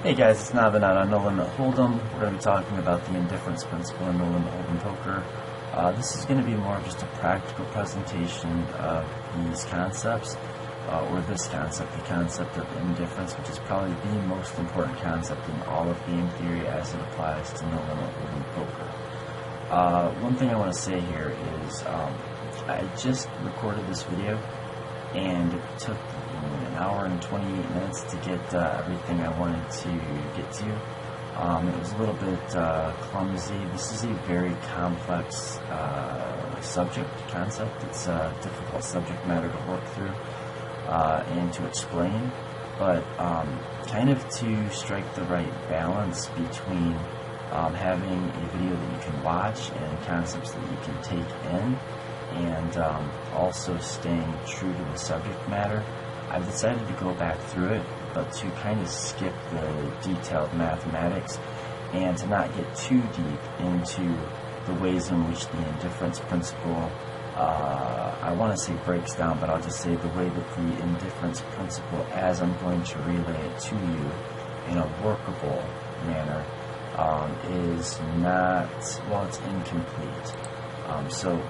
Hey guys, it's Navin on No Limit Hold'em. We're going to be talking about the indifference principle in No Limit Hold'em poker. This is going to be more of just a practical presentation of these concepts, or this concept, the concept of indifference, which is probably the most important concept in all of game theory as it applies to No Limit Hold'em poker. One thing I want to say here is I just recorded this video and it took an hour and 28 minutes to get everything I wanted to get to. It was a little bit clumsy. This is a very complex concept. It's a difficult subject matter to work through and to explain, but kind of to strike the right balance between having a video that you can watch and concepts that you can take in, and also staying true to the subject matter. I've decided to go back through it, but to kind of skip the detailed mathematics and to not get too deep into the ways in which the indifference principle, I want to say breaks down, but I'll just say the way that the indifference principle, as I'm going to relay it to you in a workable manner, is not, well, it's incomplete. So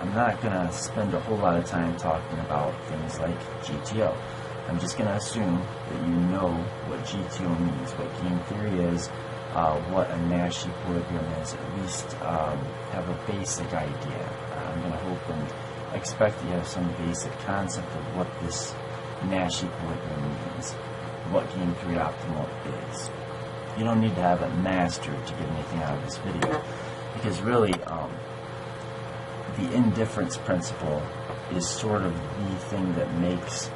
I'm not going to spend a whole lot of time talking about things like GTO. I'm just going to assume that you know what GTO means, what game theory is, what a Nash equilibrium is, at least have a basic idea. I'm going to hope and expect that you have some basic concept of what this Nash equilibrium means, what game theory optimal is. You don't need to have it mastered to get anything out of this video, because really, the indifference principle is sort of the thing that makes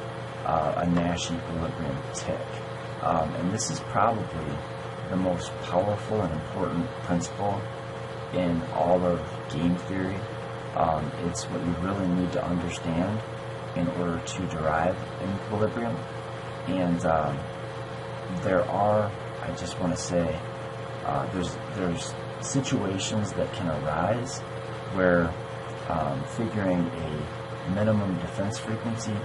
a Nash equilibrium tick. And this is probably the most powerful and important principle in all of game theory. It's what you really need to understand in order to derive an equilibrium. And there are, I just want to say, there's situations that can arise where figuring a minimum defense frequency,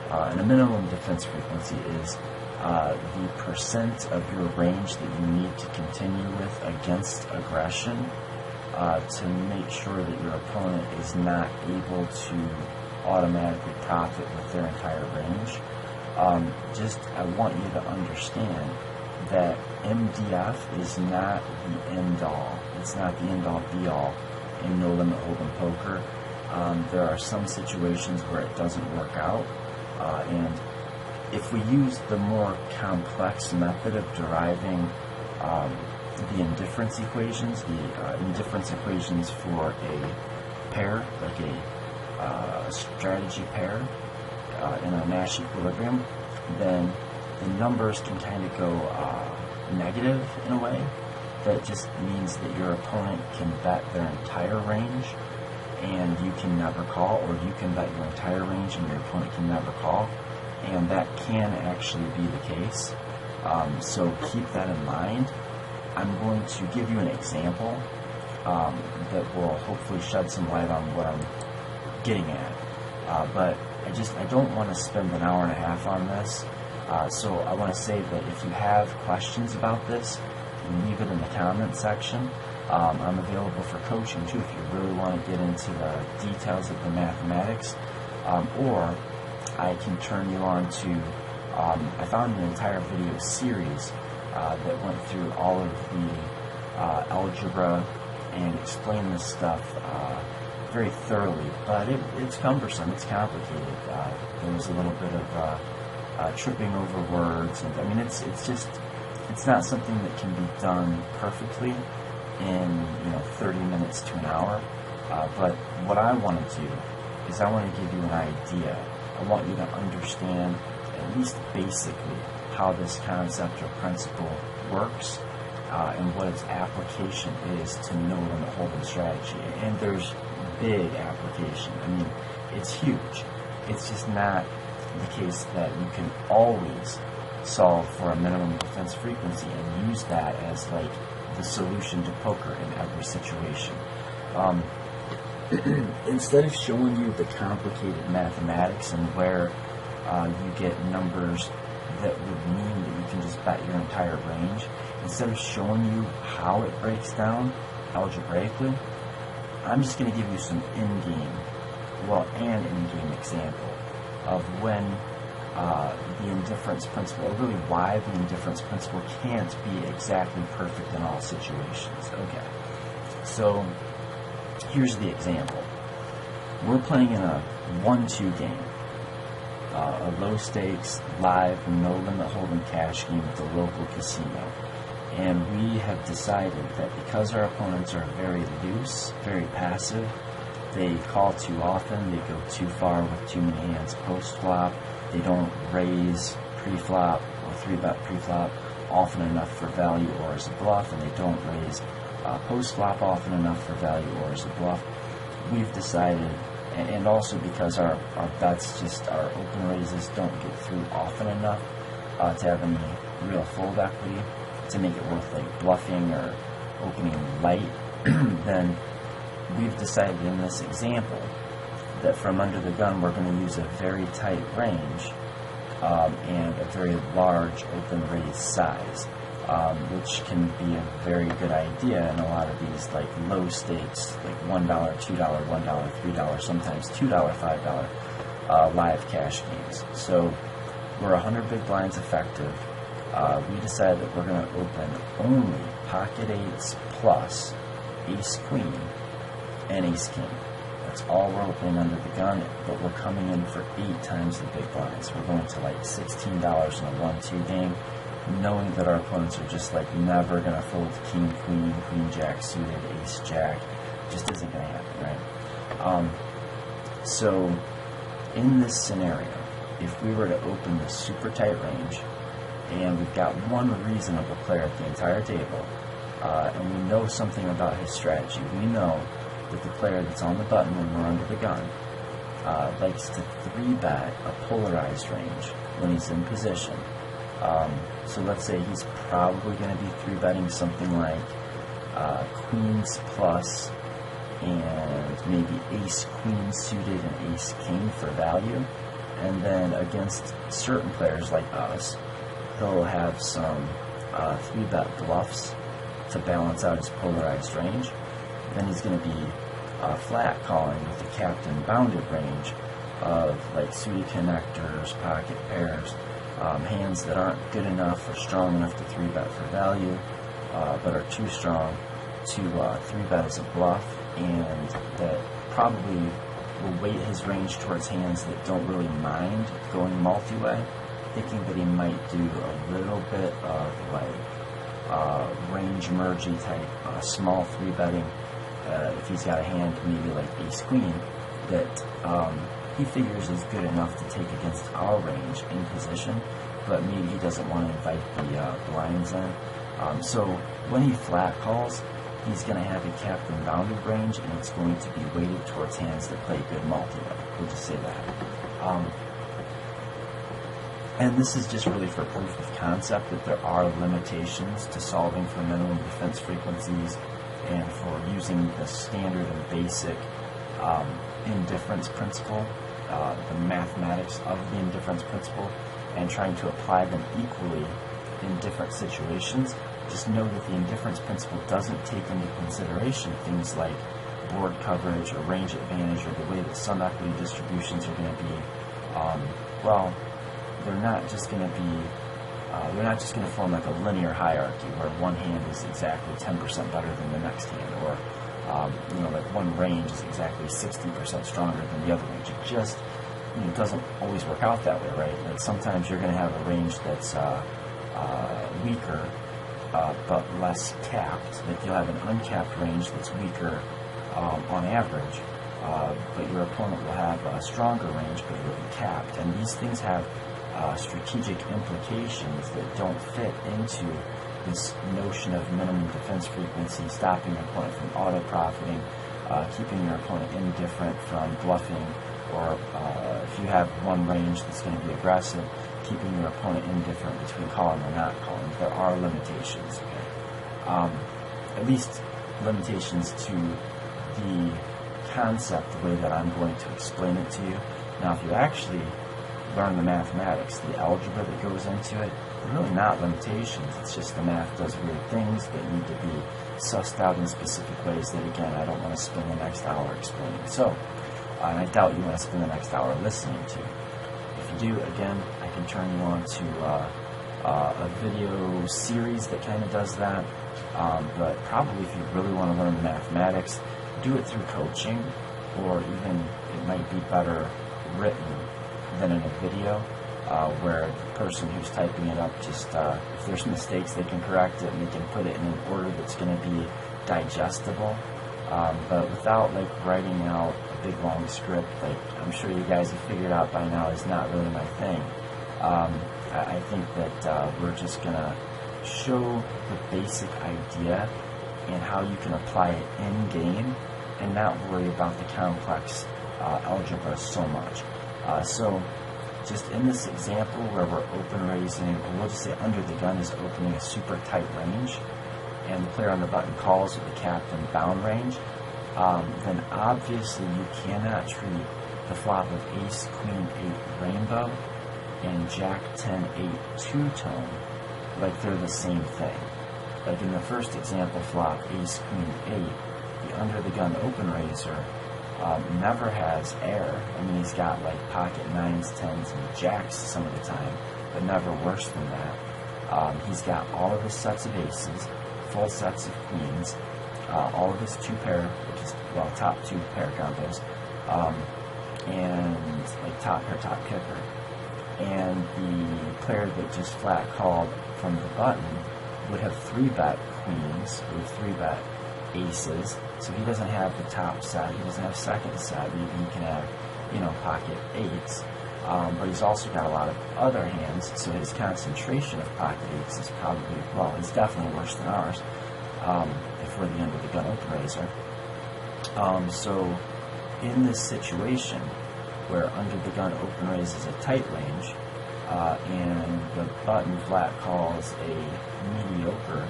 and a minimum defense frequency is the percent of your range that you need to continue with against aggression to make sure that your opponent is not able to automatically profit with their entire range. I want you to understand that MDF is not the end-all. It's not the end-all be-all in No Limit Hold'em poker. There are some situations where it doesn't work out, and if we use the more complex method of deriving the indifference equations, for a pair, like a strategy pair in a Nash equilibrium, then the numbers can kind of go negative in a way. That just means that your opponent can bet their entire range and you can never call, or you can bet your entire range and your opponent can never call, and that can actually be the case. So keep that in mind. I'm going to give you an example that will hopefully shed some light on what I'm getting at. But I don't want to spend an hour and a half on this. So I want to say that if you have questions about this, leave it in the comment section. I'm available for coaching too if you really want to get into the details of the mathematics, or I can turn you on to, I found an entire video series that went through all of the algebra and explained this stuff very thoroughly, but it's cumbersome, it's complicated. There was a little bit of tripping over words, and I mean it's not something that can be done perfectly in 30 minutes to an hour, but what I want to do is I want to give you an idea. I want you to understand at least basically how this concept or principle works, and what its application is to No Limit Hold'em strategy. And there's big application. I mean, it's huge. It's just not the case that you can always solve for a minimum defense frequency and use that as like the solution to poker in every situation. Instead of showing you the complicated mathematics and where you get numbers that would mean that you can just bet your entire range, instead of showing you how it breaks down algebraically, I'm just going to give you some in-game, an in-game example of when the indifference principle, or really why the indifference principle can't be exactly perfect in all situations. Okay, so here's the example. We're playing in a 1-2 game, a low-stakes, live, no-limit hold'em cash game at the local casino. And we have decided that because our opponents are very loose, very passive, they call too often, they go too far with too many hands post-flop, they don't raise pre-flop or 3-bet pre-flop often enough for value or as a bluff, and they don't raise post-flop often enough for value or as a bluff. We've decided, and also because our bets, just our open raises, don't get through often enough to have any real fold equity to make it worth like bluffing or opening light, then we've decided in this example that from under the gun we're going to use a very tight range and a very large open raise size, which can be a very good idea in a lot of these like low stakes, like $1, $2, $1, $3, sometimes $2, $5 live cash games. So we're 100 big blinds effective. We decided that we're going to open only pocket eights plus ace queen and ace king. That's all we're opening under the gun, but we're coming in for 8 times the big blinds. We're going to like $16 in a 1-2 game, knowing that our opponents are just like never going to fold king, queen, queen, jack suited, ace, jack. Just isn't going to happen, right? So in this scenario, if we were to open this super tight range, and we've got one reasonable player at the entire table, and we know something about his strategy. We know that the player that's on the button when we're under the gun likes to 3-bet a polarized range when he's in position. So let's say he's probably going to be 3-betting something like queens plus and maybe ace queen suited and ace king for value. And then against certain players like us, he'll have some 3-bet bluffs to balance out his polarized range. Then he's going to be flat calling with a capped and bounded range of like suited connectors, pocket pairs, hands that aren't good enough or strong enough to 3-bet for value, but are too strong to 3-bet as a bluff, and that probably will weight his range towards hands that don't really mind going multi-way, thinking that he might do a little bit of like range mergey type small 3-betting if he's got a hand maybe like ace queen that he figures is good enough to take against our range in position, but maybe he doesn't want to invite the blinds in. So when he flat calls, he's going to have a capped and bounded range, and it's going to be weighted towards hands that play good multi-way. We'll just say that. And this is just really for proof of concept that there are limitations to solving for minimum defense frequencies and for using the standard and basic indifference principle, the mathematics of the indifference principle, and trying to apply them equally in different situations. Just know that the indifference principle doesn't take into consideration things like board coverage or range advantage or the way that some equity distributions are going to be. They're not just going to form like a linear hierarchy where one hand is exactly 10% better than the next hand, or like one range is exactly 60% stronger than the other range. It just doesn't always work out that way, right? Like sometimes you're going to have a range that's weaker but less capped. Like you'll have an uncapped range that's weaker on average, but your opponent will have a stronger range but it'll be capped. And these things have strategic implications that don't fit into this notion of minimum defense frequency, stopping your opponent from auto-profiting, keeping your opponent indifferent from bluffing, or if you have one range that's going to be aggressive, keeping your opponent indifferent between calling or not calling. There are limitations, okay? At least limitations to the concept, the way that I'm going to explain it to you. Now, if you actually learn the mathematics, the algebra that goes into it. They're really not limitations. It's just the math does weird things that need to be sussed out in specific ways that, again, I don't want to spend the next hour explaining. So, and I doubt you want to spend the next hour listening to. If you do, again, I can turn you on to a video series that kind of does that. But probably if you really want to learn the mathematics, do it through coaching, or even it might be better written than in a video, where the person who's typing it up just, if there's mistakes, they can correct it and they can put it in an order that's going to be digestible. But without like writing out a big long script, like I'm sure you guys have figured out by now, is not really my thing. I think that we're just going to show the basic idea and how you can apply it in game and not worry about the complex algebra so much. So just in this example where we're open raising, or we'll just say under the gun is opening a super tight range, and the player on the button calls with the captain bound range, then obviously you cannot treat the flop of ace, queen, 8 rainbow and jack 10, 8 two-tone like they're the same thing. Like in the first example flop, ace, queen, 8, the under the gun open raiser never has air. I mean, he's got like pocket 9s, 10s, and jacks some of the time, but never worse than that. He's got all of his sets of aces, full sets of queens, all of his 2-pair, which is, well, top 2 pair combos, and like top pair, top kicker. And the player that just flat called from the button would have 3-bet queens, or 3-bet aces. So he doesn't have the top set, he doesn't have second set, maybe he can have, you know, pocket 8s. But he's also got a lot of other hands, so his concentration of pocket 8s is probably, well, it's definitely worse than ours, if we're the under the gun open raiser. So in this situation, where under the gun open raises a tight range, and the button flat calls a mediocre,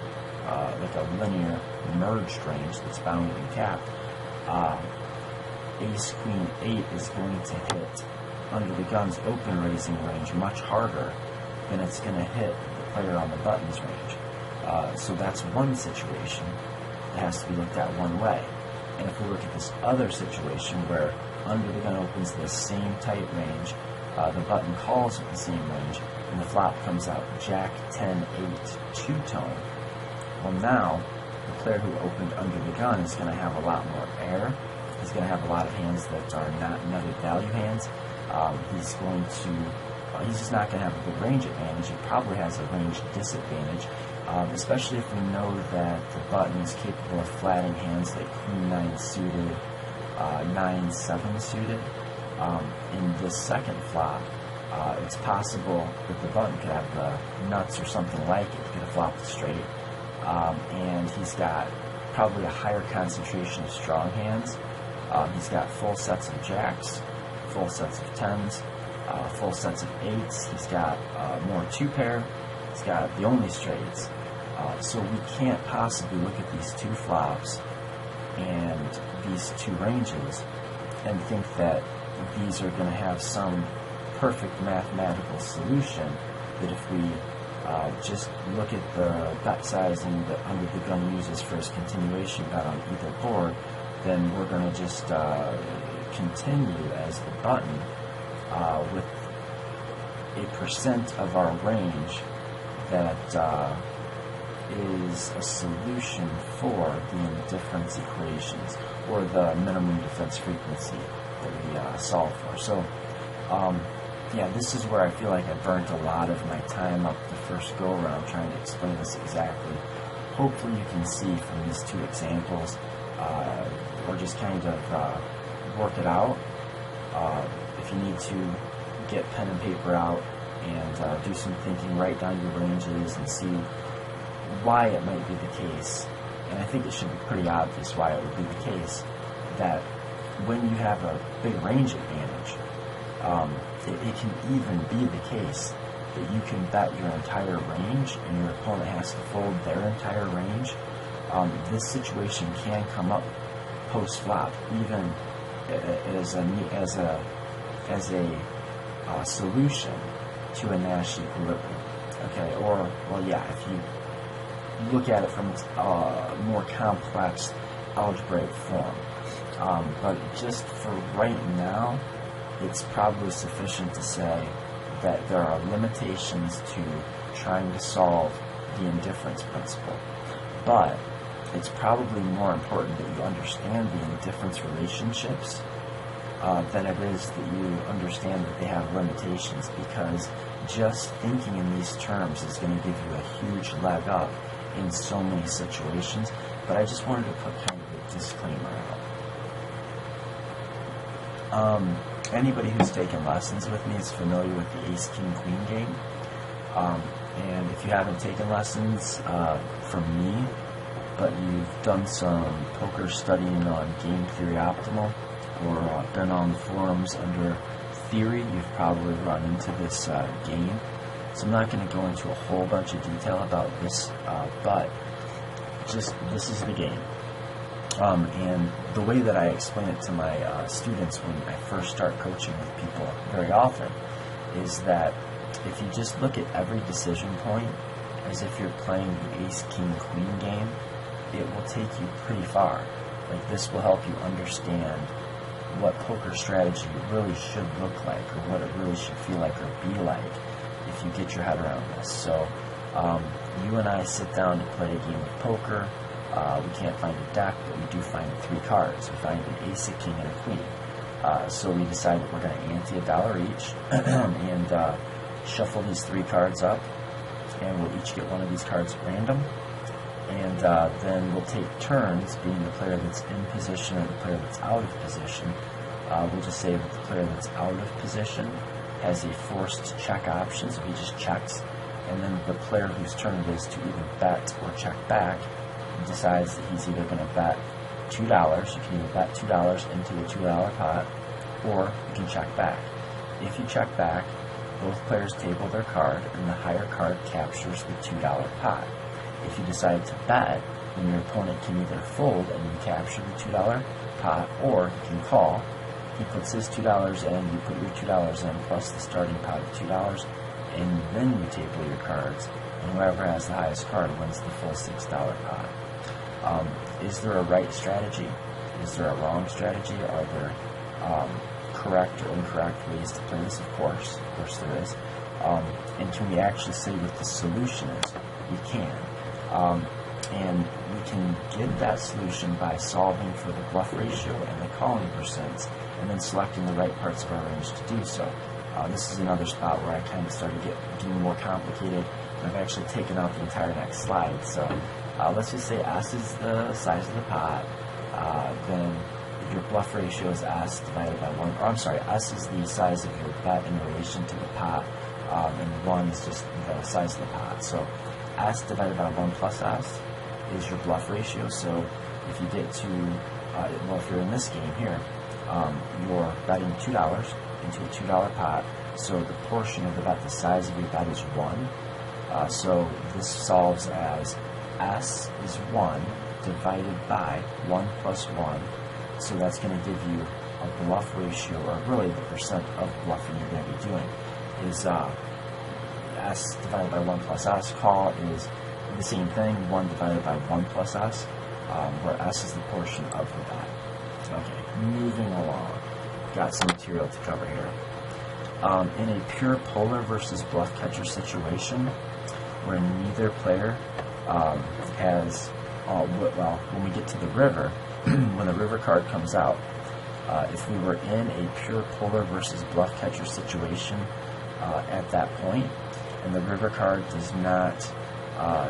like a linear merged range that's bounded and capped, ace, queen, 8 is going to hit under the gun's open raising range much harder than it's going to hit the player on the button's range. So that's one situation that has to be looked at one way. And if we look at this other situation where under the gun opens the same tight range, the button calls with the same range, and the flop comes out jack 10, 8 two-tone, well, now the player who opened under the gun is going to have a lot more air. He's going to have a lot of hands that are not netted value hands. He's just not going to have a good range advantage. He probably has a range disadvantage, especially if we know that the button is capable of flatting hands like queen 9 suited, 9, 7 suited. In this second flop, it's possible that the button could have the nuts or something like it. He could have flopped straight. And he's got probably a higher concentration of strong hands. He's got full sets of jacks, full sets of 10s, full sets of 8s. He's got more 2-pair. He's got the only straights. So we can't possibly look at these 2 flops and these 2 ranges and think that these are going to have some perfect mathematical solution, that if we just look at the bet sizing that under the gun uses for his continuation bet on either board, then we're going to just continue as the button with a percent of our range that is a solution for the indifference equations, or the minimum defense frequency that we solve for. So yeah, this is where I feel like I burnt a lot of my time up the first go around trying to explain this exactly. Hopefully you can see from these 2 examples, or just kind of work it out. If you need to, get pen and paper out and do some thinking, write down your ranges and see why it might be the case. And I think it should be pretty obvious why it would be the case that when you have a big range advantage, it can even be the case that you can bet your entire range and your opponent has to fold their entire range. This situation can come up post-flop, even as a solution to a Nash equilibrium. Okay, or, well, yeah, if you look at it from its more complex algebraic form. But just for right now, it's probably sufficient to say that there are limitations to trying to solve the indifference principle. But it's probably more important that you understand the indifference relationships than it is that you understand that they have limitations, because just thinking in these terms is going to give you a huge leg up in so many situations. But I just wanted to put kind of a disclaimer out. Anybody who's taken lessons with me is familiar with the Ace King Queen game. And if you haven't taken lessons from me, but you've done some poker studying on Game Theory Optimal, or been on the forums under Theory, you've probably run into this game. So I'm not going to go into a whole bunch of detail about this, but just this is the game. And the way that I explain it to my students when I first start coaching with people very often is that if you just look at every decision point as if you're playing the Ace King Queen game, it will take you pretty far. Like, this will help you understand what poker strategy really should look like, or what it really should feel like or be like if you get your head around this. So you and I sit down to play a game of poker. We can't find a deck, but we do find 3 cards. We find an ace, a king, and a queen. So we decide that we're going to ante $1 each and shuffle these 3 cards up, and we'll each get one of these cards at random. And then we'll take turns being the player that's in position or the player that's out of position. We'll just say that the player that's out of position has a forced check option, so he just checks. And then the player whose turn it is to either bet or check back decides that he's either going to bet $2. You can either bet $2 into a $2 pot, or you can check back. If you check back, both players table their card, and the higher card captures the $2 pot. If you decide to bet, then your opponent can either fold and you capture the $2 pot, or he can call. He puts his $2 in, you put your $2 in, plus the starting pot of $2, and then you table your cards, and whoever has the highest card wins the full $6 pot. Is there a right strategy? Is there a wrong strategy? Are there correct or incorrect ways to play this? Of course there is. And can we actually say what the solution is? We can. And we can get that solution by solving for the bluff ratio and the calling percents, and then selecting the right parts of our range to do so. This is another spot where I kind of started getting more complicated, and I've actually taken out the entire next slide. So let's just say S is the size of the pot, then your bluff ratio is S divided by 1, or I'm sorry, S is the size of your bet in relation to the pot, and 1 is just the size of the pot. So S divided by 1 plus S is your bluff ratio. So if you get to, well, if you're in this game here, you're betting $2 into a $2 pot, so the portion of the bet, the size of your bet is 1. So this solves as S is 1 divided by 1 plus 1. So that's going to give you a bluff ratio, or really the percent of bluffing you're going to be doing, is S divided by 1 plus S. Call is the same thing, 1 divided by 1 plus S, where S is the portion of the bet. Okay, moving along. Got some material to cover here. In a pure polar versus bluff catcher situation, where neither player has, well, when we get to the river, when the river card comes out, if we were in a pure polar versus bluff catcher situation at that point, and the river card does not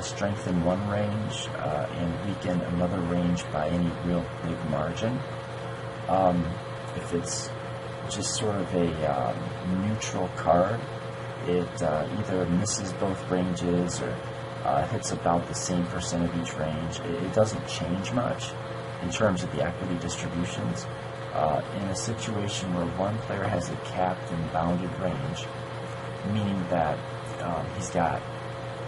strengthen one range and weaken another range by any real big margin, if it's just sort of a neutral card, it either misses both ranges or hits about the same percent of each range. It doesn't change much in terms of the equity distributions. In a situation where one player has a capped and bounded range, meaning that he's got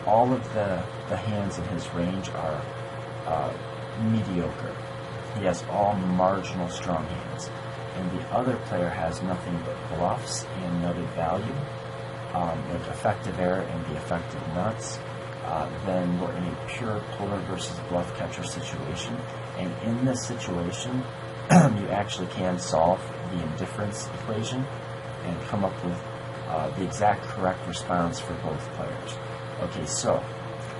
all of the hands in his range are mediocre. He has all marginal strong hands. and the other player has nothing but bluffs and nutted value, like effective air and the effective nuts, then we're in a pure polar versus bluff catcher situation. And in this situation, you actually can solve the indifference equation and come up with the exact correct response for both players. Okay, so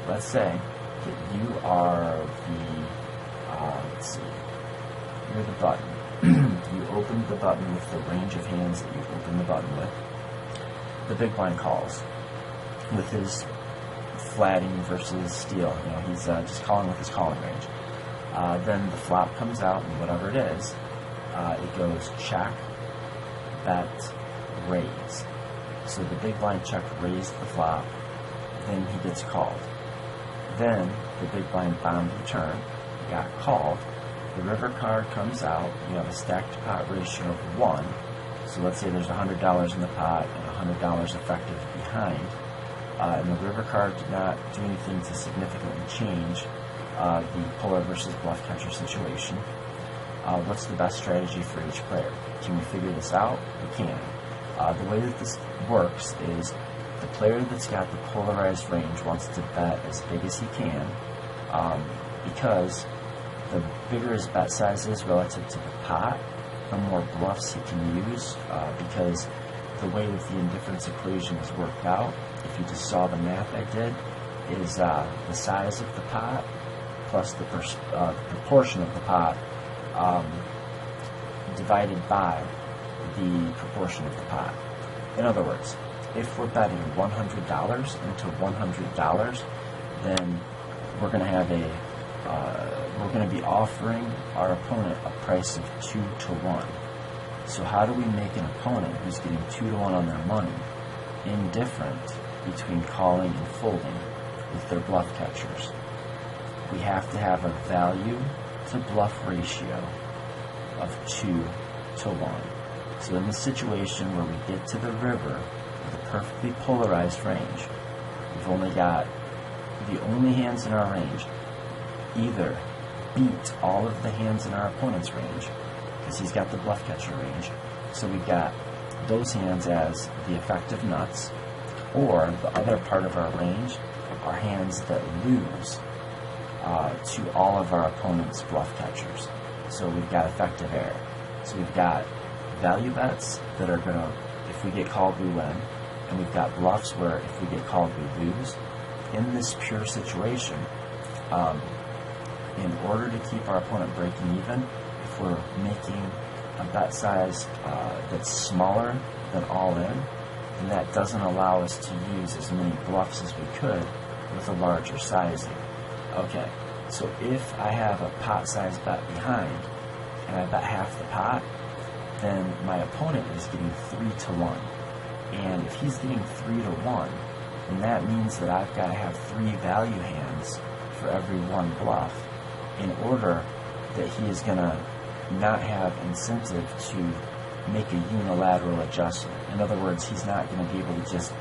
let's say that you are let's see, you're the button. You open the button with the range of hands that you open the button with. The big blind calls with his flatting versus steal. He's just calling with his calling range. Then the flop comes out, and whatever it is, it goes check, bet, raise. So the big blind check raised the flop, then he gets called. Then the big blind bombed the turn, got called. The river card comes out, you have a stacked pot ratio of 1. So let's say there's $100 in the pot and $100 effective behind. And the river card did not do anything to significantly change the polar versus bluff catcher situation. What's the best strategy for each player? Can we figure this out? We can. The way that this works is the player that's got the polarized range wants to bet as big as he can, because the bigger his bet size is relative to the pot, the more bluffs he can use, because the way that the indifference equation is worked out, if you just saw the math I did, is the size of the pot plus the proportion of the pot divided by the proportion of the pot. In other words, if we're betting $100 into $100, then we're going to have we're going to be offering our opponent a price of 2 to 1. So how do we make an opponent who's getting 2 to 1 on their money indifferent between calling and folding with their bluff catchers? We have to have a value to bluff ratio of 2 to 1. So in the situation where we get to the river with a perfectly polarized range, we've only got the only hands in our range either beat all of the hands in our opponent's range, because he's got the bluff catcher range, so we've got those hands as the effective nuts, or the other part of our range are hands that lose to all of our opponent's bluff catchers. So we've got effective air. So we've got value bets that are going to, if we get called, we win, and we've got bluffs where if we get called, we lose. In this pure situation, in order to keep our opponent breaking even, if we're making a bet size that's smaller than all in, then that doesn't allow us to use as many bluffs as we could with a larger sizing. Okay, so if I have a pot size bet behind and I bet half the pot, then my opponent is getting 3 to 1. And if he's getting 3 to 1, then that means that I've got to have 3 value hands for every 1 bluff, in order that he is going to not have incentive to make a unilateral adjustment. In other words, he's not going to be able to just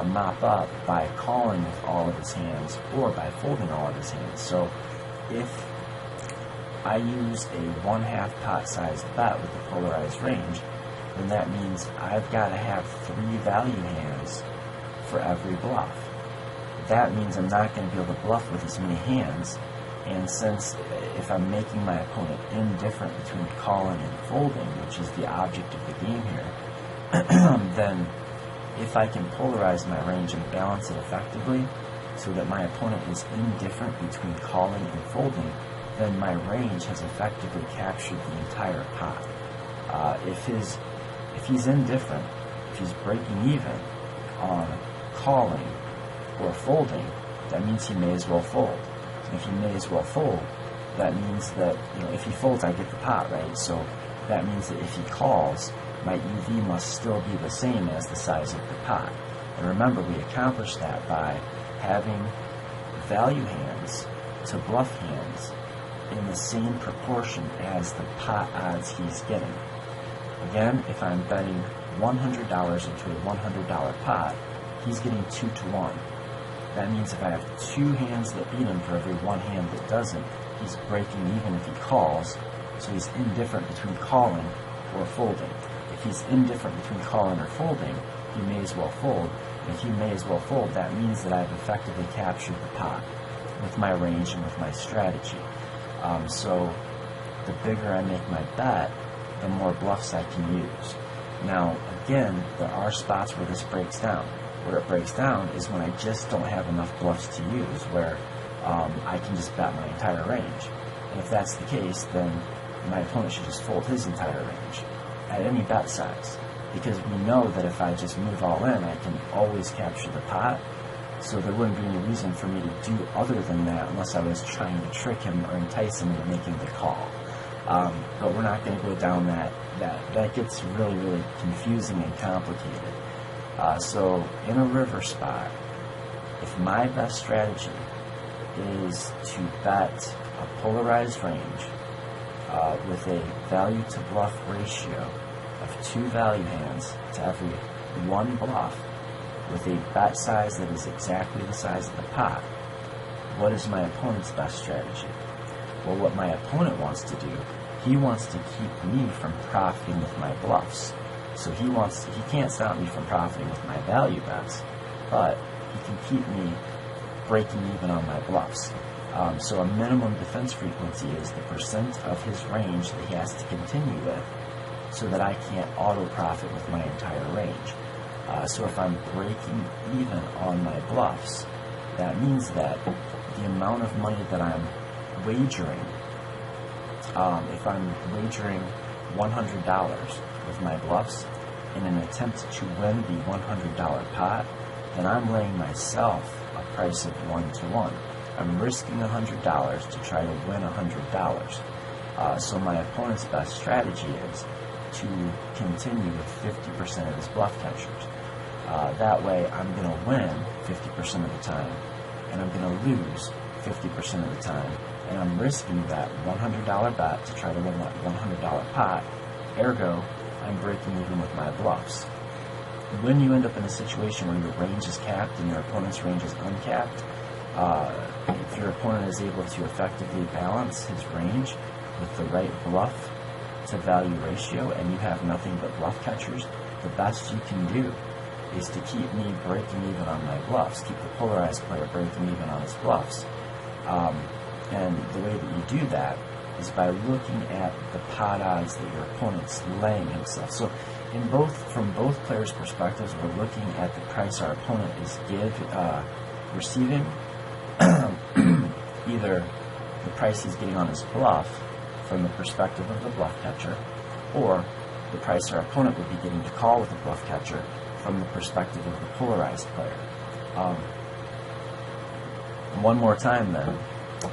mop up by calling with all of his hands or by folding all of his hands. So if I use a 1/2 pot sized bet with the polarized range, then that means I've got to have 3 value hands for every bluff. That means I'm not going to be able to bluff with as many hands. And since if I'm making my opponent indifferent between calling and folding, which is the object of the game here, then if I can polarize my range and balance it effectively so that my opponent is indifferent between calling and folding, then my range has effectively captured the entire pot. If he's indifferent, if he's breaking even on calling or folding, that means he may as well fold. If he may as well fold, that means that, if he folds, I get the pot, right? So that means that if he calls, my EV must still be the same as the size of the pot. And remember, we accomplished that by having value hands to bluff hands in the same proportion as the pot odds he's getting. Again, if I'm betting $100 into a $100 pot, he's getting 2 to 1. That means if I have 2 hands that beat him for every 1 hand that doesn't, he's breaking even if he calls, so he's indifferent between calling or folding. If he's indifferent between calling or folding, he may as well fold. If he may as well fold, that means that I've effectively captured the pot with my range and with my strategy. So the bigger I make my bet, the more bluffs I can use. Now, again, there are spots where this breaks down. Where it breaks down is when I just don't have enough bluffs to use, where I can just bet my entire range. And if that's the case, then my opponent should just fold his entire range at any bet size, because we know that if I just move all in, I can always capture the pot. So there wouldn't be any reason for me to do other than that unless I was trying to trick him or entice him into making the call. But we're not going to go down that gets really, really confusing and complicated. So in a river spot, if my best strategy is to bet a polarized range with a value to bluff ratio of 2 value hands to every 1 bluff, with a bet size that is exactly the size of the pot, what is my opponent's best strategy? Well, what my opponent wants to do, he wants to keep me from profiting with my bluffs. So he can't stop me from profiting with my value bets, but he can keep me breaking even on my bluffs. So a minimum defense frequency is the percent of his range that he has to continue with, so that I can't auto-profit with my entire range. So if I'm breaking even on my bluffs, that means that the amount of money that I'm wagering, if I'm wagering $100 with my bluffs in an attempt to win the $100 pot, then I'm laying myself a price of 1-to-1. I'm risking $100 to try to win $100. So my opponent's best strategy is to continue with 50% of his bluff catchers. That way I'm going to win 50% of the time, and I'm going to lose 50% of the time, and I'm risking that $100 bet to try to win that $100 pot. Ergo, I'm breaking even with my bluffs. When you end up in a situation where your range is capped and your opponent's range is uncapped, if your opponent is able to effectively balance his range with the right bluff to value ratio, and you have nothing but bluff catchers, the best you can do is to keep me breaking even on my bluffs, keep the polarized player breaking even on his bluffs. And the way that you do that is by looking at the pot odds that your opponent's laying himself. So from both players' perspectives, we're looking at the price our opponent is receiving, either the price he's getting on his bluff from the perspective of the bluff catcher, or the price our opponent would be getting to call with the bluff catcher from the perspective of the polarized player. One more time then,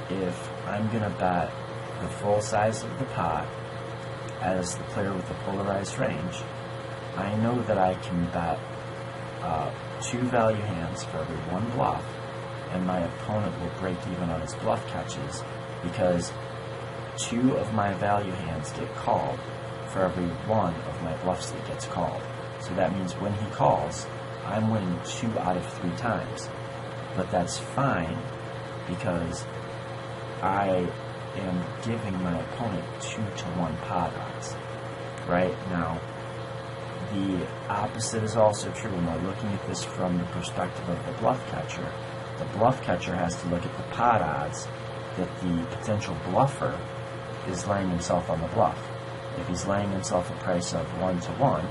if I'm going to bet the full size of the pot as the player with the polarized range, I know that I can bet 2 value hands for every 1 bluff, and my opponent will break even on his bluff catches because 2 of my value hands get called for every 1 of my bluffs that gets called. So that means when he calls, I'm winning 2 out of 3 times. But that's fine because I am giving my opponent 2-to-1 pot odds. Right? Now, the opposite is also true when we're looking at this from the perspective of the bluff catcher. The bluff catcher has to look at the pot odds that the potential bluffer is laying himself on the bluff. If he's laying himself a price of 1-to-1,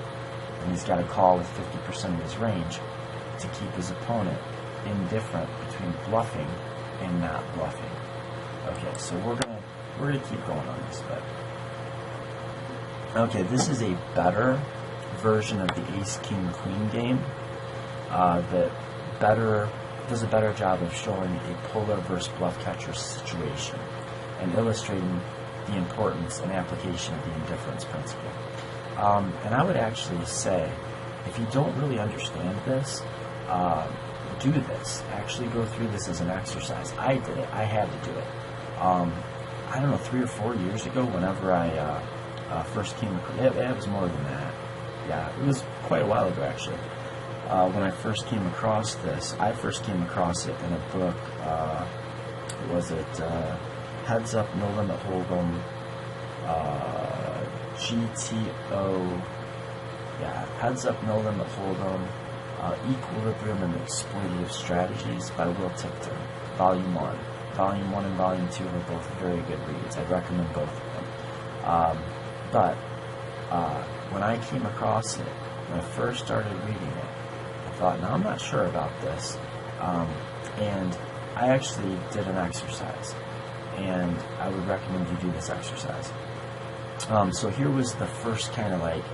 then he's got to call with 50% of his range to keep his opponent indifferent between bluffing and not bluffing. Okay, so we're gonna keep going on this, but okay, this is a better version of the Ace King Queen game that does a better job of showing a polar versus bluff catcher situation and illustrating the importance and application of the indifference principle. And I would actually say, if you don't really understand this, do this. Actually go through this as an exercise. I did it. I had to do it. I don't know, 3 or 4 years ago, whenever I first came across it, it was more than that. Yeah, it was quite a while ago, actually. When I first came across this, I first came across it in a book. Was it Heads Up, No Limit Hold'em? GTO, yeah, Heads Up, Know Them, But Hold Them, Equilibrium and Exploitative Strategies by Will Tipton, Volume 1. Volume 1 and Volume 2 are both very good reads. I'd recommend both of them. But when I came across it, when I first started reading it, I thought, now I'm not sure about this. And I actually did an exercise, and I would recommend you do this exercise. So here was the first kind of like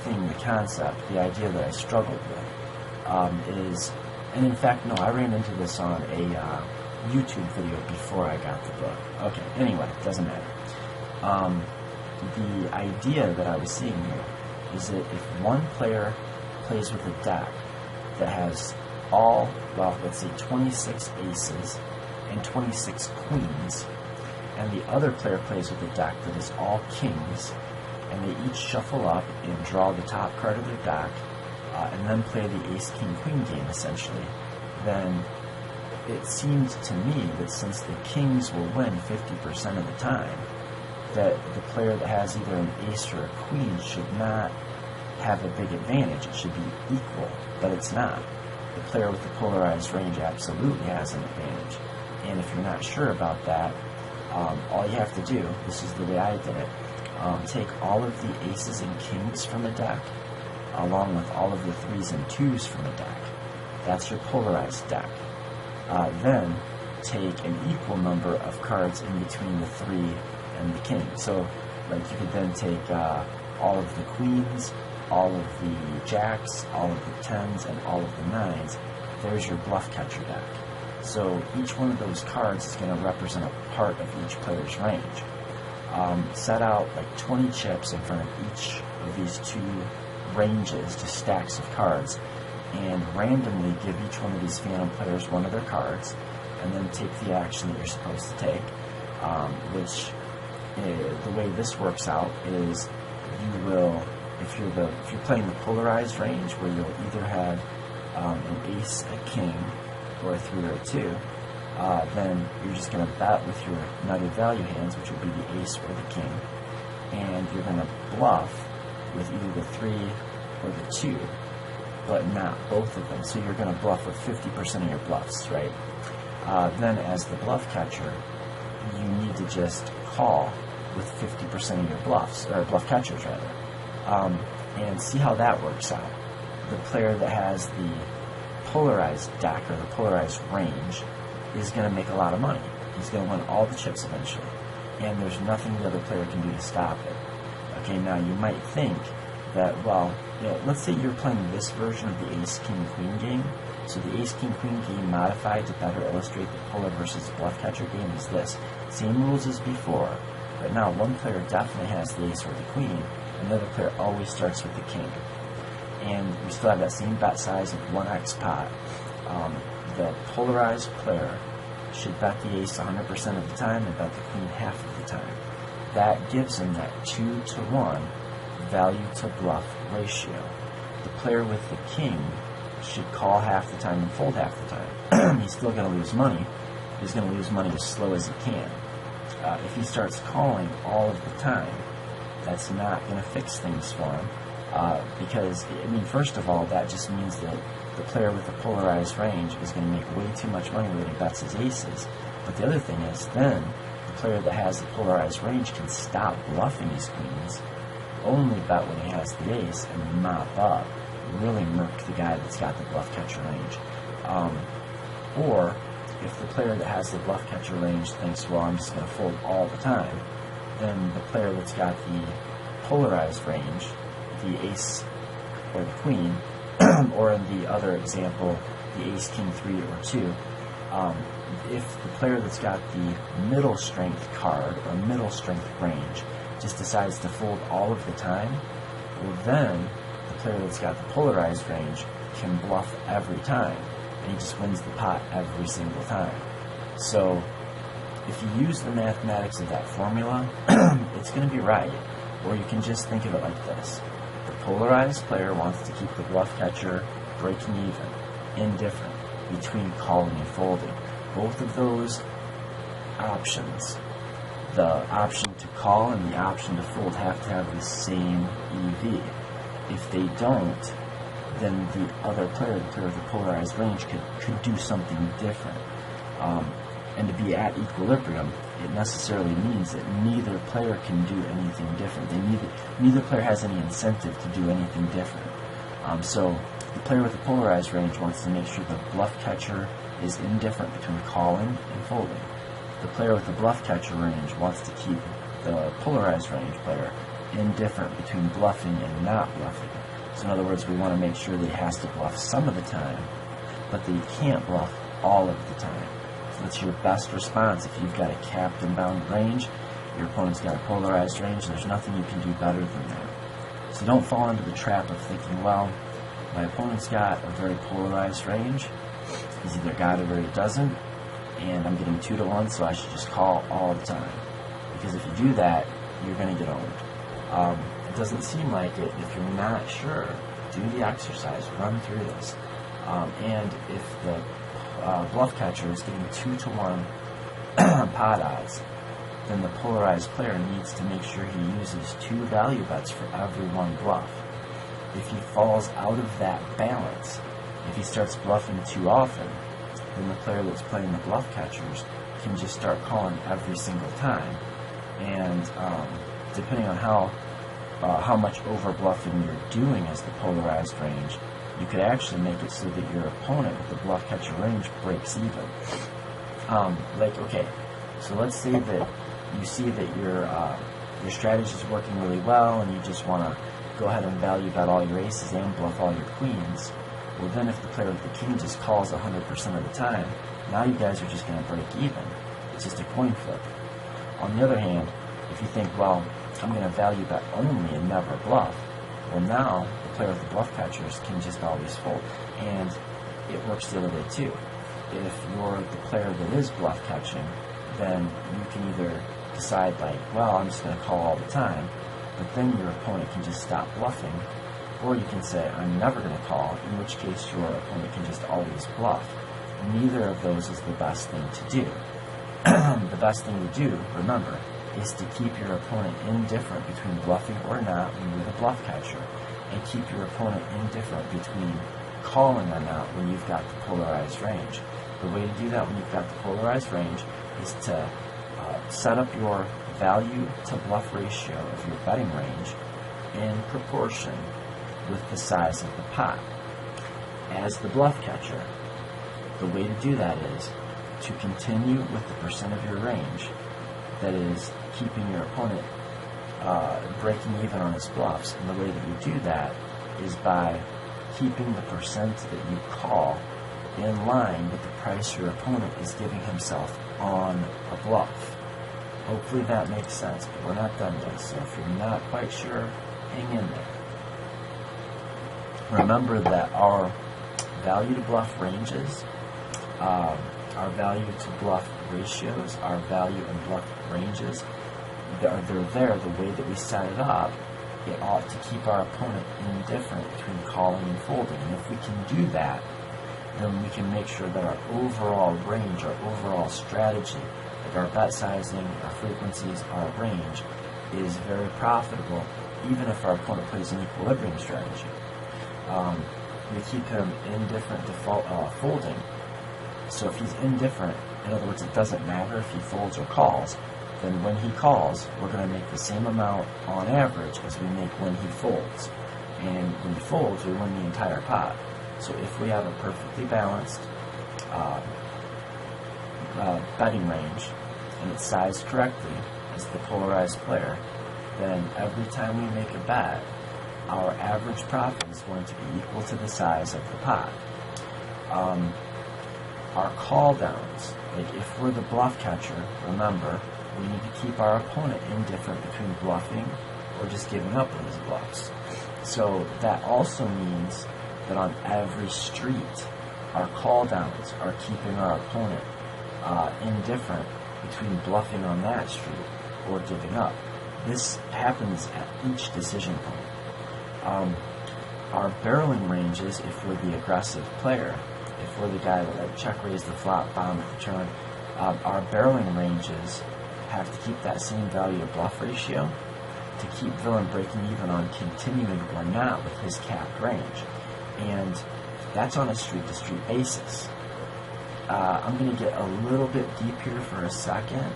thing, the concept, the idea that I struggled with is, and in fact, no, I ran into this on a YouTube video before I got the book. Okay, anyway, doesn't matter. The idea that I was seeing here is that if one player plays with a deck that has all, well, let's say 26 aces and 26 queens, and the other player plays with a deck that is all kings, and they each shuffle up and draw the top card of their deck, and then play the ace-king-queen game, essentially, then it seemed to me that since the kings will win 50% of the time, that the player that has either an ace or a queen should not have a big advantage. It should be equal, but it's not. The player with the polarized range absolutely has an advantage. And if you're not sure about that, all you have to do, this is the way I did it, take all of the aces and kings from a deck, along with all of the 3s and 2s from a deck. That's your polarized deck. Then take an equal number of cards in between the 3 and the king. So, like, you could then take all of the queens, all of the jacks, all of the 10s, and all of the 9s. There's your bluff catcher deck. So each one of those cards is going to represent a part of each player's range. Set out like 20 chips in front of each of these two ranges, just stacks of cards, and randomly give each one of these phantom players one of their cards, and then take the action that you're supposed to take, which the way this works out is you will, if you're playing the polarized range, where you'll either have an ace, a king, or a 3 or a 2, then you're just going to bet with your nutted value hands, which would be the ace or the king, and you're going to bluff with either the 3 or the 2, but not both of them. So you're going to bluff with 50% of your bluffs, right? Then as the bluff catcher, you need to just call with 50% of your bluffs, or bluff catchers rather, and see how that works out. The player that has the polarized deck or the polarized range is going to make a lot of money. He's going to win all the chips eventually, and there's nothing the other player can do to stop it. Okay, now you might think that, well, let's say you're playing this version of the ace-king-queen game. So the ace-king-queen game modified to better illustrate the polar versus bluff catcher game is this. Same rules as before, but now one player definitely has the ace or the queen, and the other player always starts with the king. And we still have that same bet size of 1x pot. The polarized player should bet the ace 100% of the time and bet the queen half of the time. That gives him that 2-to-1 value to bluff ratio. The player with the king should call half the time and fold half the time. He's still going to lose money. He's going to lose money as slow as he can. If he starts calling all of the time, that's not going to fix things for him. Because, I mean, first of all, that just means that the player with the polarized range is going to make way too much money when he bets his aces. But the other thing is, then, the player that has the polarized range can stop bluffing his queens, only bet when he has the ace, and mop up, really murk the guy that's got the bluff catcher range. Or, if the player that has the bluff catcher range thinks, well, I'm just going to fold all the time, then the player that's got the polarized range, the ace or the queen, or in the other example, the ace, king, 3, or 2, if the player that's got the middle strength card or middle strength range just decides to fold all of the time, well, then the player that's got the polarized range can bluff every time, and he just wins the pot every single time. So if you use the mathematics of that formula, it's going to be right. Or you can just think of it like this. The polarized player wants to keep the bluff catcher breaking even, indifferent, between calling and folding. Both of those options the option to call and the option to fold have to have the same EV. If they don't, then the other player, the player with the polarized range, could do something different. And to be at equilibrium, it necessarily means that neither player can do anything different. Neither player has any incentive to do anything different. So the player with the polarized range wants to make sure the bluff catcher is indifferent between calling and folding. The player with the bluff catcher range wants to keep the polarized range player indifferent between bluffing and not bluffing. So in other words, we want to make sure that he has to bluff some of the time, but that he can't bluff all of the time. So that's your best response. If you've got a capped and bound range, your opponent's got a polarized range, there's nothing you can do better than that. So don't fall into the trap of thinking, well, my opponent's got a very polarized range. He's either got it or he doesn't, and I'm getting 2-to-1, so I should just call all the time. Because if you do that, you're going to get owned. It doesn't seem like it. If you're not sure, do the exercise, run through this. And if the bluff catcher is getting 2-to-1 pot odds, then the polarized player needs to make sure he uses 2 value bets for every one bluff. If he falls out of that balance, if he starts bluffing too often, then the player that's playing the bluff catchers can just start calling every single time. And depending on how much over bluffing you're doing as the polarized range, you could actually make it so that your opponent with the bluff catcher range breaks even. Okay, so let's say that you see that your strategy is working really well, and you just want to go ahead and value bet all your aces and bluff all your queens. Well, then if the player with the king just calls 100% of the time, now you guys are just going to break even. It's just a coin flip. On the other hand, if you think, well, I'm going to value bet only and never bluff, well, now the player with the bluff catchers can just always fold. And it works the other way too. If you're the player that is bluff catching, then you can either decide like, well, I'm just going to call all the time, but then your opponent can just stop bluffing. Or you can say, I'm never going to call, in which case your opponent can just always bluff. Neither of those is the best thing to do. The best thing to do, remember, is to keep your opponent indifferent between bluffing or not when you're the bluff catcher, and keep your opponent indifferent between calling or not when you've got the polarized range. The way to do that when you've got the polarized range is to set up your value to bluff ratio of your betting range in proportion with the size of the pot. As the bluff catcher, the way to do that is to continue with the percent of your range that is keeping your opponent breaking even on his bluffs. And the way that you do that is by keeping the percent that you call in line with the price your opponent is giving himself on a bluff. Hopefully that makes sense, but we're not done yet, so if you're not quite sure, hang in there. Remember that our value to bluff ranges, our value to bluff ratios, our value and bluff ranges, they're there the way that we set it up. It ought to keep our opponent indifferent between calling and folding. And if we can do that, then we can make sure that our overall range, our overall strategy, like our bet sizing, our frequencies, our range, is very profitable, even if our opponent plays an equilibrium strategy. We keep him indifferent to folding. So if he's indifferent, in other words, it doesn't matter if he folds or calls, then when he calls, we're going to make the same amount on average as we make when he folds. And when he folds, we win the entire pot. So if we have a perfectly balanced betting range, and it's sized correctly as the polarized player, then every time we make a bet, our average profit is going to be equal to the size of the pot. Our call downs, like if we're the bluff catcher, remember, we need to keep our opponent indifferent between bluffing or just giving up on his bluffs. So that also means that on every street, our call downs are keeping our opponent indifferent between bluffing on that street or giving up. This happens at each decision point. Our barreling ranges, if we're the aggressive player, if we're the guy that like check raise the flop, bomb the turn, our barreling ranges have to keep that same value of bluff ratio to keep villain breaking even on continuing or not with his capped range. And that's on a street-to-street basis. I'm going to get a little bit deep here for a second.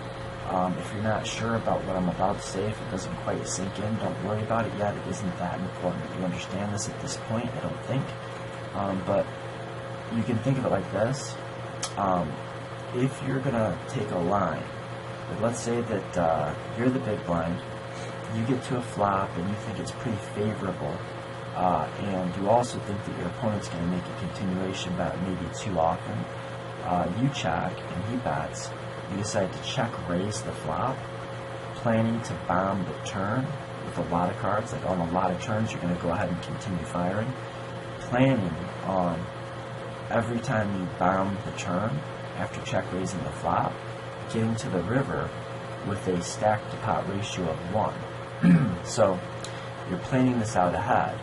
If you're not sure about what I'm about to say, if it doesn't quite sink in, don't worry about it yet. It isn't that important that you understand this at this point, I don't think. But you can think of it like this. If you're going to take a line, like let's say that you're the big blind, you get to a flop and you think it's pretty favorable, and you also think that your opponent's going to make a continuation bet maybe too often. You check and he bets. You decide to check raise the flop, planning to bomb the turn with a lot of cards. Like on a lot of turns, you're going to go ahead and continue firing, planning on every time you bomb the turn after check raising the flop, getting to the river with a stack to pot ratio of 1. So you're planning this out ahead,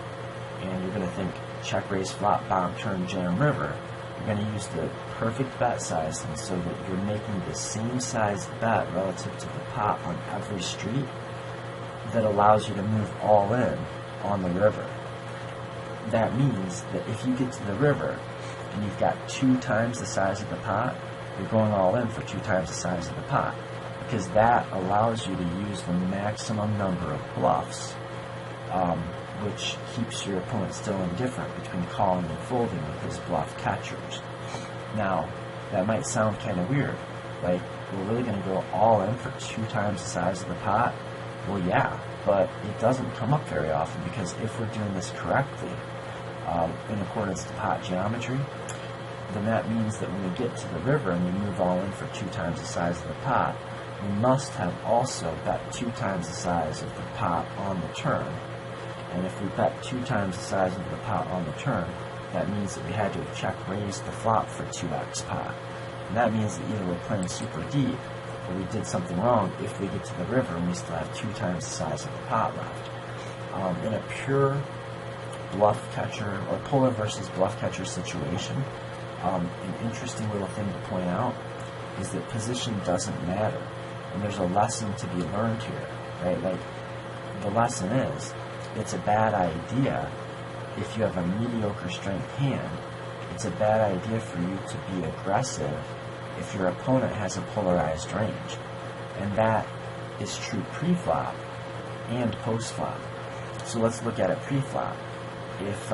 and you're going to think check raise flop bomb turn jam river. You're going to use the perfect bet size so that you're making the same size bet relative to the pot on every street that allows you to move all in on the river. That means that if you get to the river and you've got 2 times the size of the pot, you're going all in for 2 times the size of the pot, because that allows you to use the maximum number of bluffs, which keeps your opponent still indifferent between calling and folding with his bluff catchers. Now, that might sound kind of weird, like we're really going to go all in for 2 times the size of the pot? Well, yeah, but it doesn't come up very often, because if we're doing this correctly, in accordance to pot geometry, then that means that when we get to the river and we move all in for 2 times the size of the pot, we must have also bet 2 times the size of the pot on the turn. And if we bet 2 times the size of the pot on the turn, that means that we had to have check raised the flop for 2x pot. And that means that either we're playing super deep, or we did something wrong if we get to the river and we still have 2 times the size of the pot left. In a pure bluff catcher, or polar versus bluff catcher situation, an interesting little thing to point out is that position doesn't matter. And there's a lesson to be learned here, right? Like, the lesson is, it's a bad idea if you have a mediocre strength hand. It's a bad idea for you to be aggressive if your opponent has a polarized range. And that is true pre-flop and post-flop. So let's look at it pre-flop. If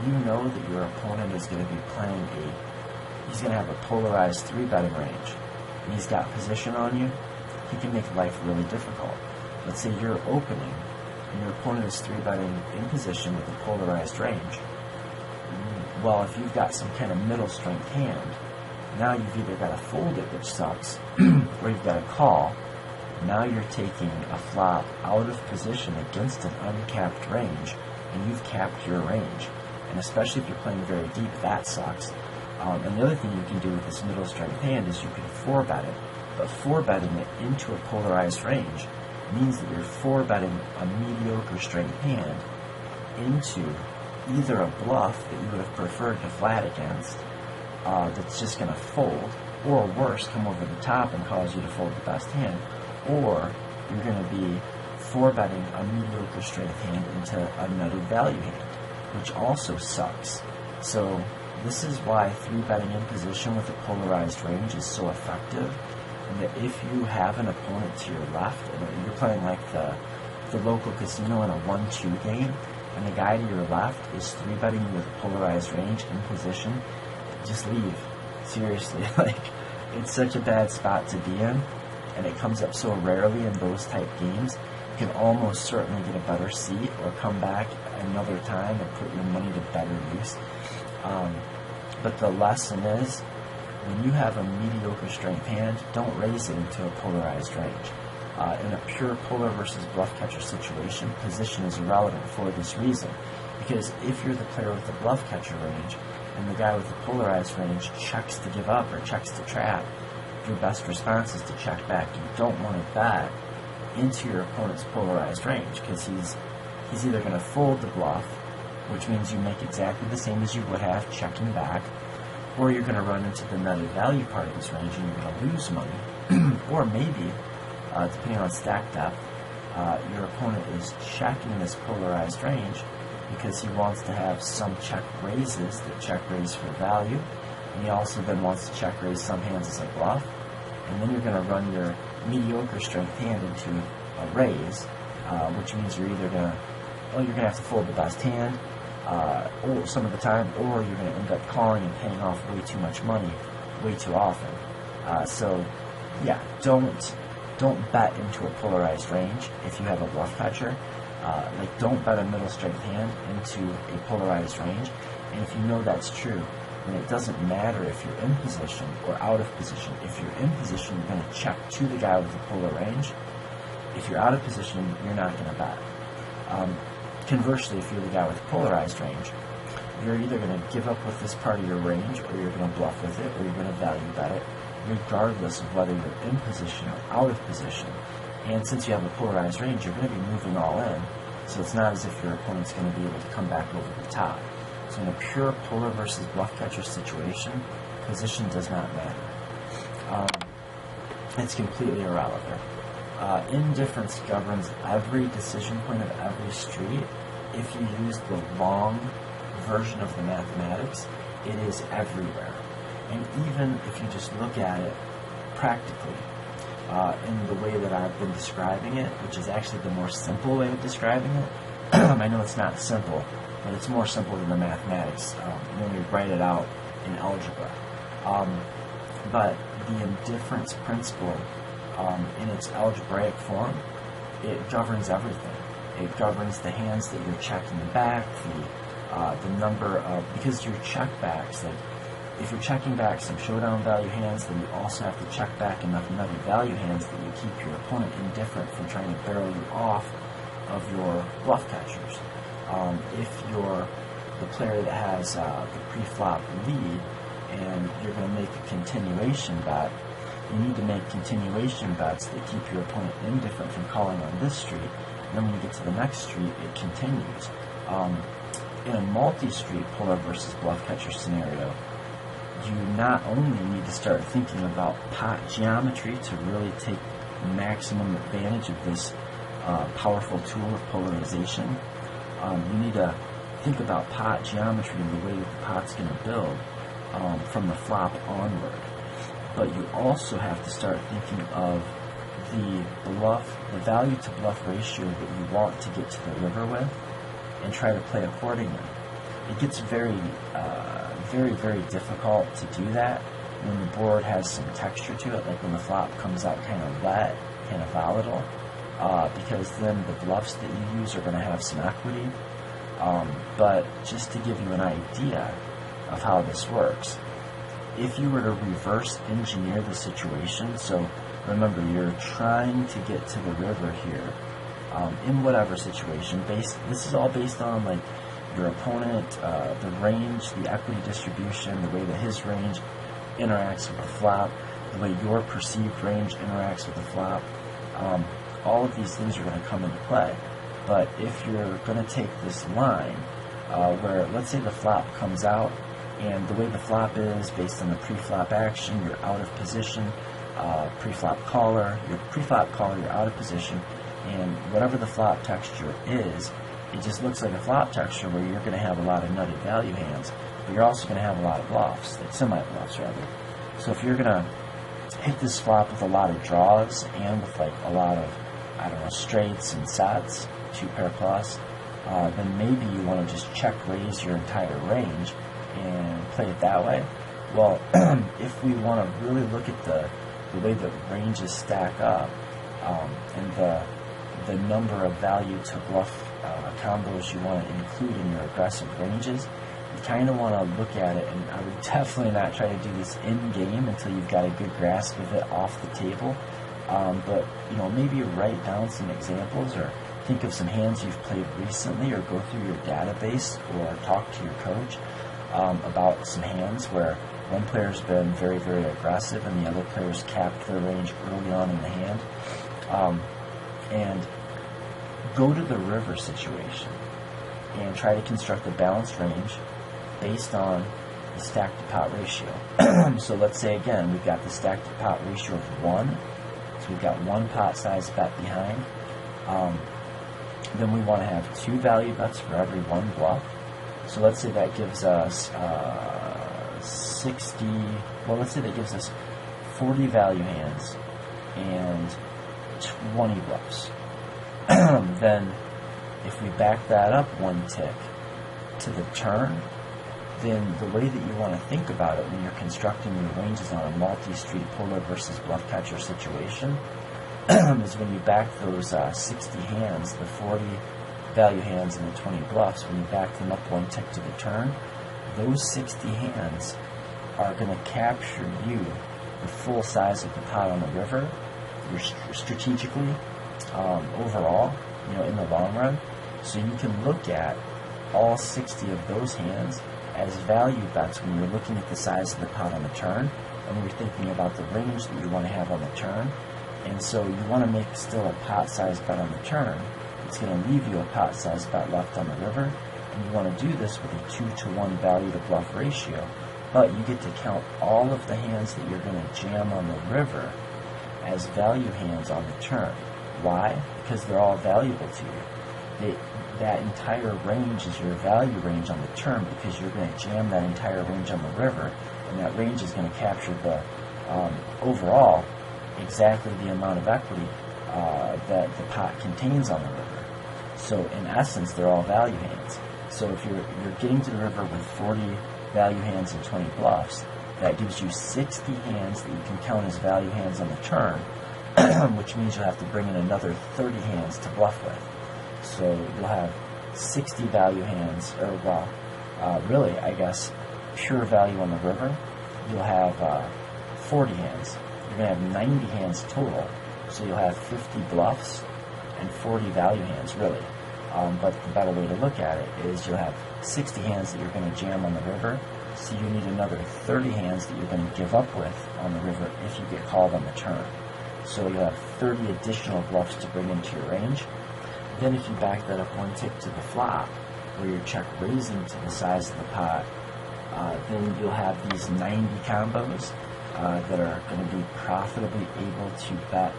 you know that your opponent is going to be playing he's going to have a polarized 3-betting range, and he's got position on you, he can make life really difficult. Let's say you're opening, and your opponent is 3-betting in position with a polarized range. Well, if you've got some kind of middle strength hand, now you've either got to fold it, which sucks, or you've got to call. Now you're taking a flop out of position against an uncapped range, and you've capped your range. And especially if you're playing very deep, that sucks. And the other thing you can do with this middle strength hand is you can 4-bet it, but 4-betting it into a polarized range means that you're 4-betting a mediocre strength hand into either a bluff that you would have preferred to flat against, that's just going to fold, or worse, come over the top and cause you to fold the best hand, or you're going to be 4-betting a mediocre strength hand into a nutted value hand, which also sucks. So this is why 3-betting in position with a polarized range is so effective, and that if you have an opponent to your left, and you're playing like the local casino in a 1-2 game, and the guy to your left is 3-betting you with a polarized range in position, just leave. Seriously, like, it's such a bad spot to be in, and it comes up so rarely in those type games. You can almost certainly get a better seat or come back another time and put your money to better use. But the lesson is, when you have a mediocre strength hand, don't raise it into a polarized range. In a pure polar versus bluff catcher situation, position is irrelevant for this reason. Because if you're the player with the bluff catcher range, and the guy with the polarized range checks to give up or checks to trap, your best response is to check back. You don't want to bet into your opponent's polarized range, because he's either going to fold the bluff, which means you make exactly the same as you would have checking back, or you're going to run into the nutted value part of this range and you're going to lose money, or maybe depending on stack depth, your opponent is checking this polarized range because he wants to have some check raises that check raise for value, and he also then wants to check raise some hands as a bluff, and then you're going to run your mediocre strength hand into a raise, which means you're either going to, well, you're going to have to fold the best hand, or some of the time, or you're going to end up calling and paying off way too much money way too often. So yeah, don't bet into a polarized range if you have a bluff catcher. Like, don't bet a middle strength hand into a polarized range. And if you know that's true, then it doesn't matter if you're in position or out of position. If you're in position, you're going to check to the guy with the polar range. If you're out of position, you're not going to bet. Conversely, if you're the guy with polarized range, you're either going to give up with this part of your range, or you're going to bluff with it, or you're going to value bet it, regardless of whether you're in position or out of position. And since you have a polarized range, you're going to be moving all in, so it's not as if your opponent's going to be able to come back over the top. So in a pure polar versus bluff catcher situation, position does not matter. It's completely irrelevant. Indifference governs every decision point of every street. If you use the long version of the mathematics, it is everywhere. And even if you just look at it practically, in the way that I've been describing it, which is actually the more simple way of describing it. I know it's not simple, but it's more simple than the mathematics when we write it out in algebra. But the indifference principle, in its algebraic form, it governs everything. It governs the hands that you're checking back, the number of, because your checkbacks, like, if you're checking back some showdown value hands, then you also have to check back enough nutty value hands that you keep your opponent indifferent from trying to barrel you off of your bluff catchers. If you're the player that has the pre-flop lead and you're going to make a continuation bet, you need to make continuation bets that keep your opponent indifferent from calling on this street, and then when you get to the next street, it continues. In a multi-street polar versus bluff catcher scenario, you not only need to start thinking about pot geometry to really take maximum advantage of this powerful tool of polarization. You need to think about pot geometry and the way that the pot's going to build from the flop onward. But you also have to start thinking of the value to bluff ratio that you want to get to the river with, and try to play accordingly. It gets very, very difficult to do that when the board has some texture to it, like when the flop comes out kind of wet, kind of volatile, because then the bluffs that you use are going to have some equity. But just to give you an idea of how this works, if you were to reverse engineer the situation, so remember, you're trying to get to the river here, in whatever situation, this is all based on like your opponent, the range, the equity distribution, the way that his range interacts with the flop, the way your perceived range interacts with the flop. All of these things are going to come into play. But if you're going to take this line, where let's say the flop comes out, and the way the flop is based on the pre-flop action, you're out of position, pre-flop caller, you're out of position, and whatever the flop texture is, it just looks like a flop texture where you're going to have a lot of nutted value hands, but you're also going to have a lot of bluffs, like semi-bluffs rather. So if you're going to hit this flop with a lot of draws and with like a lot of, I don't know, straights and sets, 2-pair plus, then maybe you want to just check raise your entire range and play it that way. Well, if we want to really look at the way that ranges stack up, and the number of value to bluff combos you want to include in your aggressive ranges, you kind of want to look at it, and I would definitely not try to do this in-game until you've got a good grasp of it off the table. But, you know, maybe write down some examples, or think of some hands you've played recently, or go through your database, or talk to your coach about some hands where one player's been very, very aggressive and the other player's capped their range early on in the hand. And go to the river situation and try to construct a balanced range based on the stack to pot ratio. So let's say again we've got the stack to pot ratio of 1. So we've got one pot size bet behind. Then we want to have 2 value bets for every one bluff. So let's say that gives us 60, well, let's say that gives us 40 value hands and 20 bluffs. Then if we back that up one tick to the turn, then the way that you want to think about it when you're constructing your ranges on a multi-street polar versus bluff catcher situation is when you back those 60 hands, the 40 value hands and the 20 bluffs, when you back them up one tick to the turn, those 60 hands are going to capture you the full size of the pot on the river. You're strategically, overall, in the long run. So you can look at all 60 of those hands as value bets when you're looking at the size of the pot on the turn, and you're thinking about the range that you want to have on the turn. And so you want to make still a pot size bet on the turn. It's going to leave you a pot size bet left on the river, and you want to do this with a 2-to-1 value to bluff ratio. But you get to count all of the hands that you're going to jam on the river as value hands on the turn. Why? Because they're all valuable to you. That entire range is your value range on the turn, because you're going to jam that entire range on the river, and that range is going to capture the overall exactly the amount of equity that the pot contains on the river. So in essence, they're all value hands. So if you're getting to the river with 40 value hands and 20 bluffs, that gives you 60 hands that you can count as value hands on the turn, which means you'll have to bring in another 30 hands to bluff with. So you'll have 60 value hands, or really, I guess, pure value on the river. You'll have 40 hands. You're going to have 90 hands total. So you'll have 50 bluffs and 40 value hands, really. But the better way to look at it is you'll have 60 hands that you're going to jam on the river. So you need another 30 hands that you're going to give up with on the river if you get called on the turn. So you'll have 30 additional bluffs to bring into your range. Then if you back that up one tick to the flop, where you're check raising to the size of the pot, then you'll have these 90 combos that are going to be profitably able to bet,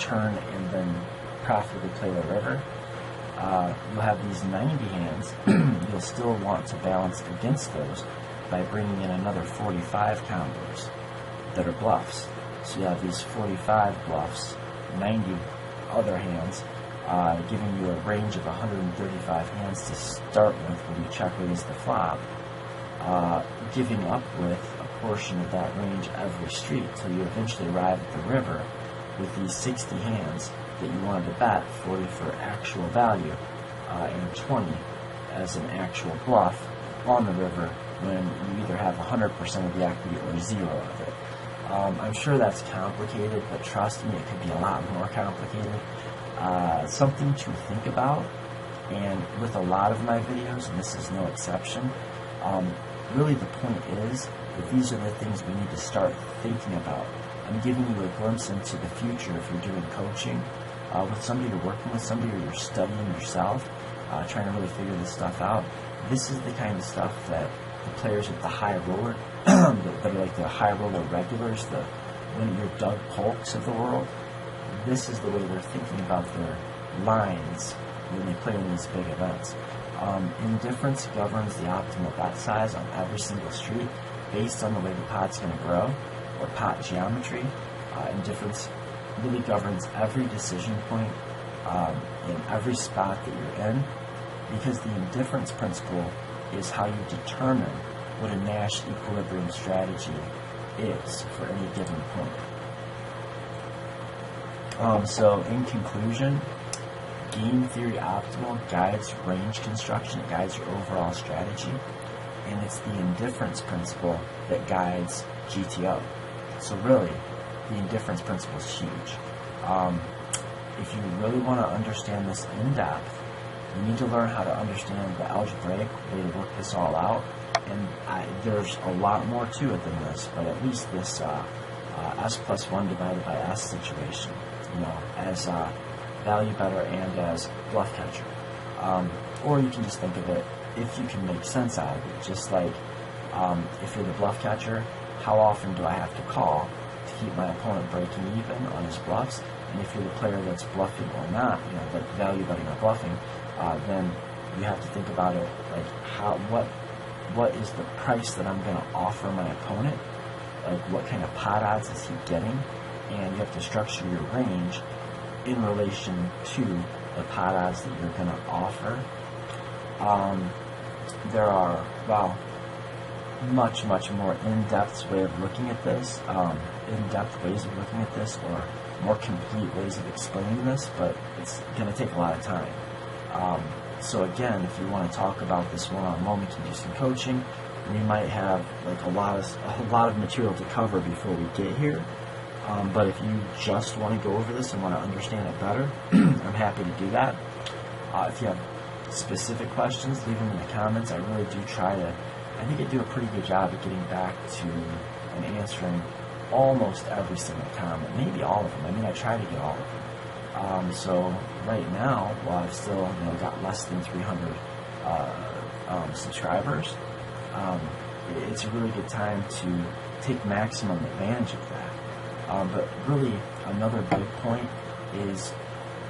turn, and then profitably play the river. You'll have these 90 hands. You'll still want to balance against those by bringing in another 45 combos that are bluffs. So you have these 45 bluffs, 90 other hands, giving you a range of 135 hands to start with when you check raise the flop, giving up with a portion of that range every street till you eventually arrive at the river with these 60 hands that you wanted to bet, 40 for actual value, and 20 as an actual bluff on the river when you either have 100% of the equity or 0 of it. I'm sure that's complicated, but trust me, it could be a lot more complicated. Something to think about, and with a lot of my videos, and this is no exception, really the point is that these are the things we need to start thinking about. I'm giving you a glimpse into the future if you're doing coaching with somebody you're working with, somebody you're studying yourself, trying to really figure this stuff out. This is the kind of stuff that the players at the high roller, that are like the high roller regulars, when you're Doug Polks of the world, this is the way they're thinking about their lines when they play in these big events. Indifference governs the optimal bet size on every single street based on the way the pot's going to grow, or pot geometry. Indifference really governs every decision point in every spot that you're in, because the indifference principle is how you determine what a Nash equilibrium strategy is for any given point. So in conclusion, game theory optimal guides range construction, it guides your overall strategy, and it's the indifference principle that guides GTO. So really, the indifference principle is huge. If you really want to understand this in depth, you need to learn how to understand the algebraic way to work this all out. And there's a lot more to it than this, but at least this S+1 divided by S situation, as value better and as bluff catcher. Or you can just think of it, if you can make sense out of it, just like if you're the bluff catcher, how often do I have to call to keep my opponent breaking even on his bluffs. And if you're the player that's bluffing or not, you know, like value betting or bluffing, then you have to think about it like what is the price that I'm going to offer my opponent? Like what kind of pot odds is he getting? And you have to structure your range in relation to the pot odds that you're going to offer. There are, well, much more in-depth way of looking at this, in-depth ways of looking at this, or more complete ways of explaining this, but it's going to take a lot of time. So again, if you want to talk about this one-on-one, we can do some coaching. We might have like a lot of material to cover before we get here. But if you just want to go over this and want to understand it better, I'm happy to do that. If you have specific questions, leave them in the comments. I really do try to, I think I do a pretty good job of getting back to and answering almost every single comment, maybe all of them. I mean, I try to get all of them. So right now, while I've still got less than 300 subscribers, it's a really good time to take maximum advantage of that. But really, another big point is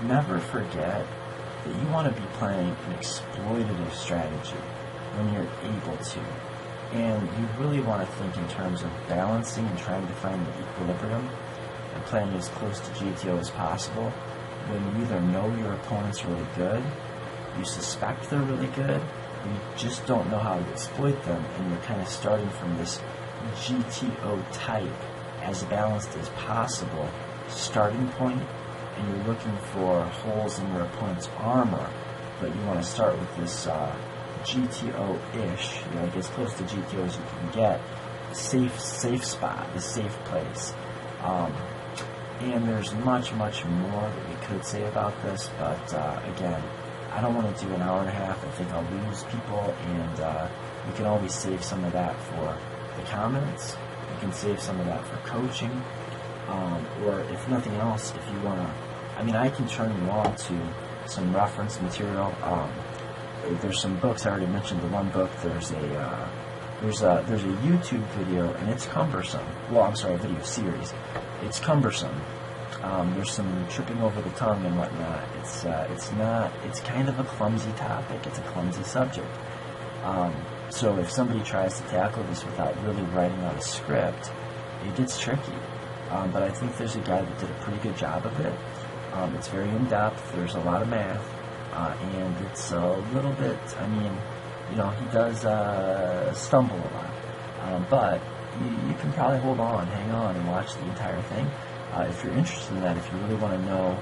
never forget that you want to be playing an exploitative strategy when you're able to. And you really want to think in terms of balancing and trying to find the equilibrium and playing as close to GTO as possible when you either know your opponent's really good, you suspect they're really good, you just don't know how to exploit them, and you're kind of starting from this GTO type as balanced as possible starting point, and you're looking for holes in your opponent's armor, but you want to start with this GTO-ish, like as close to GTO as you can get, safe spot, the safe place. And there's much more that we could say about this, but again, I don't want to do an hour and a half. I think I'll lose people, and we can always save some of that for the comments. You can save some of that for coaching, or if nothing else, if you want to, I mean, I can turn you on to some reference material. There's some books. I already mentioned the one book. There's a YouTube video, and it's cumbersome. Well, I'm sorry, a video series. It's cumbersome. There's some tripping over the tongue and whatnot. It's kind of a clumsy topic. It's a clumsy subject. So if somebody tries to tackle this without really writing out a script, it gets tricky. But I think there's a guy that did a pretty good job of it. It's very in-depth. There's a lot of math. And it's a little bit, I mean, he does stumble a lot. But you can probably hang on, and watch the entire thing. If you're interested in that, if you really want to know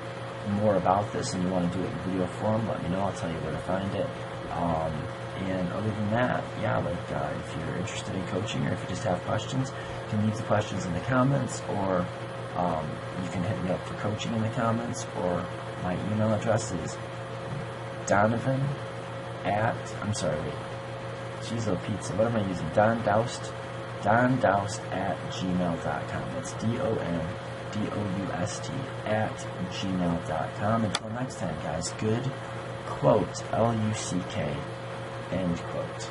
more about this and you want to do it in video form, let me know. I'll tell you where to find it. And other than that, yeah, if you're interested in coaching, or if you just have questions, you can leave the questions in the comments, or you can hit me up for coaching in the comments, or my email address is Donovan at, Cheezo Pizza, what am I using? Don Doust at gmail.com. That's DONDOUST at gmail.com. Until next time, guys, good quote, LUCK, end quote.